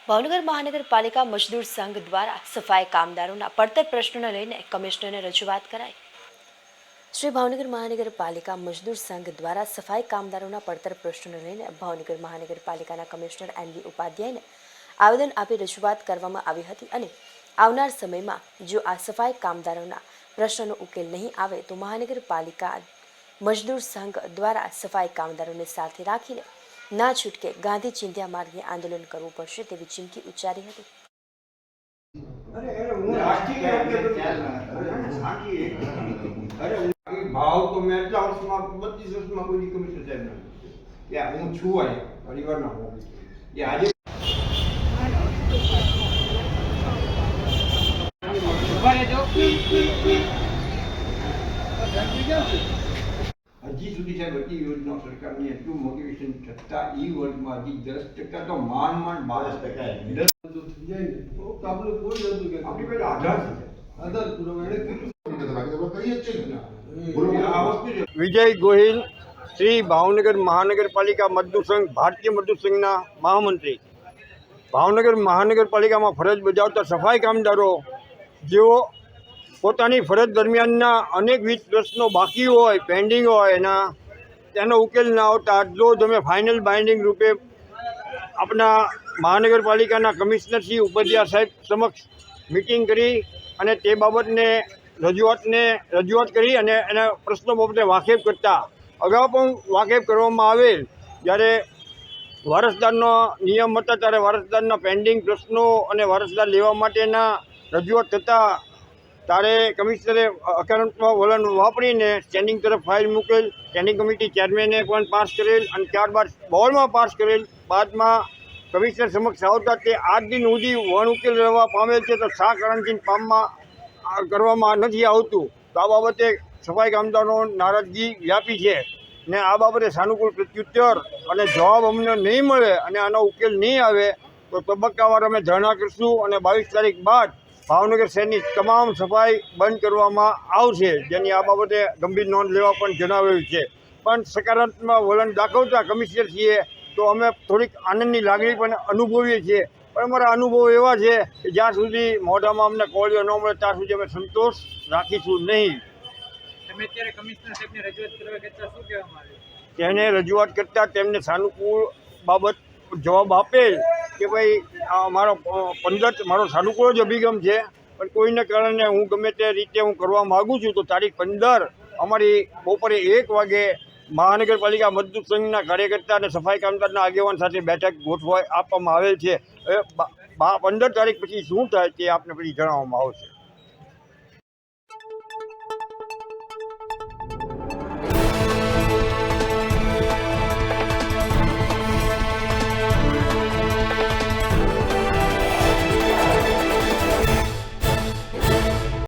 ભાવનગર મહાનગરપાલિકા મજદૂર સંઘ દ્વારા સફાઈ કામદારોના પડતર પ્રશ્નોને લઈને કમિશનરને રજૂઆત કરાઈ। શ્રી ભાવનગર મહાનગરપાલિકા મજદૂર સંઘ દ્વારા સફાઈ કામદારોના પડતર પ્રશ્નોને લઈને ભાવનગર મહાનગરપાલિકાના કમિશનર એનવી ઉપાધ્યાયને આવેદન આપી રજૂઆત કરવામાં આવી હતી અને આવનાર સમયમાં જો આ સફાઈ કામદારોના પ્રશ્નોનો ઉકેલ નહીં આવે તો મહાનગરપાલિકા મજદૂર સંઘ દ્વારા સફાઈ કામદારોને સાથે રાખીને ના છૂટકે ગાંધી ચિંધ્યા માર્ગે આંદોલન કરવું પડશે તેવી ચીમકી ઉચ્ચારી હતી। ભાવ તો મેં એટલા વર્ષમાં 32 વર્ષમાં કોઈ કમિશનર સાહેબ નથી હું છું અહીંયા પરિવારના હું આજે હજી સુધી સાહેબ બધી યોજનાઓ સરકારની એટલું મોટિવેશન છતાં એ વર્ગમાં હજી 10% તો માંડ 12% થઈ જાય ને તો આપણે કોઈ જતું કે આપણી પાસે આધાર છે આધાર પુરાવા એને કેટલું વિજય ગોહિલ શ્રી ભાવનગર મહાનગરપાલિકા મજદૂર સંઘ ભારતીય મજદૂર સંઘના મહામંત્રી। ભાવનગર મહાનગરપાલિકામાં ફરજ બજાવતા સફાઈ કામદારો જેઓ પોતાની ફરજ દરમિયાનના અનેકવિધ પ્રશ્નો બાકી હોય પેન્ડિંગ હોય તેનો ઉકેલ ના આવતા જો તમે ફાઇનલ બાઇન્ડિંગ રૂપે આપણા મહાનગરપાલિકાના કમિશનર શ્રી ઉપાધ્યાય સાહેબ સમક્ષ મિટિંગ કરી અને તે બાબતને રજૂઆત કરી અને એના પ્રશ્નો બાબતે વાકેફ કરતા અગાઉ પણ વાકેફ કરવામાં આવેલ। જ્યારે વારસદારનો નિયમ હતા ત્યારે વારસદારના પેન્ડિંગ પ્રશ્નો અને વારસદાર લેવા માટેના રજૂઆત થતાં ત્યારે કમિશનરે હકારાત્મક વલણ વાપરીને સ્ટેન્ડિંગ તરફ ફાઇલ મૂકેલ, સ્ટેન્ડિંગ કમિટી ચેરમેને પણ પાસ કરેલ અને ત્યારબાદ બોર્ડમાં પાસ કરેલ। બાદમાં કમિશનર સમક્ષ આવતા તે આજ દિન સુધી વણ ઉકેલ રહેવા પામેલ છે તો શા કારણથી કરવામાં નથી આવતું તો આ બાબતે સફાઈ કામદારો નારાજગી વ્યાપી છે ને આ બાબતે સાનુકૂળ પ્રત્યુત્તર અને જવાબ અમને નહીં મળે અને આનો ઉકેલ નહીં આવે તો તબક્કાવાર અમે ધરણા કરીશું અને 22 તારીખ બાદ ભાવનગર શહેરની તમામ સફાઈ બંધ કરવામાં આવશે, જેની આ બાબતે ગંભીર નોંધ લેવા પણ જણાવ્યું છે। પણ સકારાત્મક વલણ દાખવતા કમિશનર છીએ તો અમે થોડીક આનંદની લાગણી પણ અનુભવીએ છીએ, પણ અમારા અનુભવ એવા છે કે જ્યાં સુધી મોઢામાં અમને કોળીઓ ન મળે ત્યાં સુધી અમે સંતોષ રાખીશું નહીં। તેને રજૂઆત કરતાં તેમને સાનુકૂળ બાબત જવાબ આપેલ કે ભાઈ મારો સાનુકૂળ જ અભિગમ છે, પણ કોઈને કારણે હું ગમે તે રીતે હું કરવા માગું છું તો તારીખ 15 અમારી બપોરે 1 વાગે મહાનગરપાલિકા મજદૂર સંઘના કાર્યકર્તા અને સફાઈ કામદારના આગેવાન સાથે બેઠક ગોઠવા આપવામાં આવેલ છે। હવે 15 તારીખ પછી શું થાય તે આપને પછી જણાવવામાં આવશે।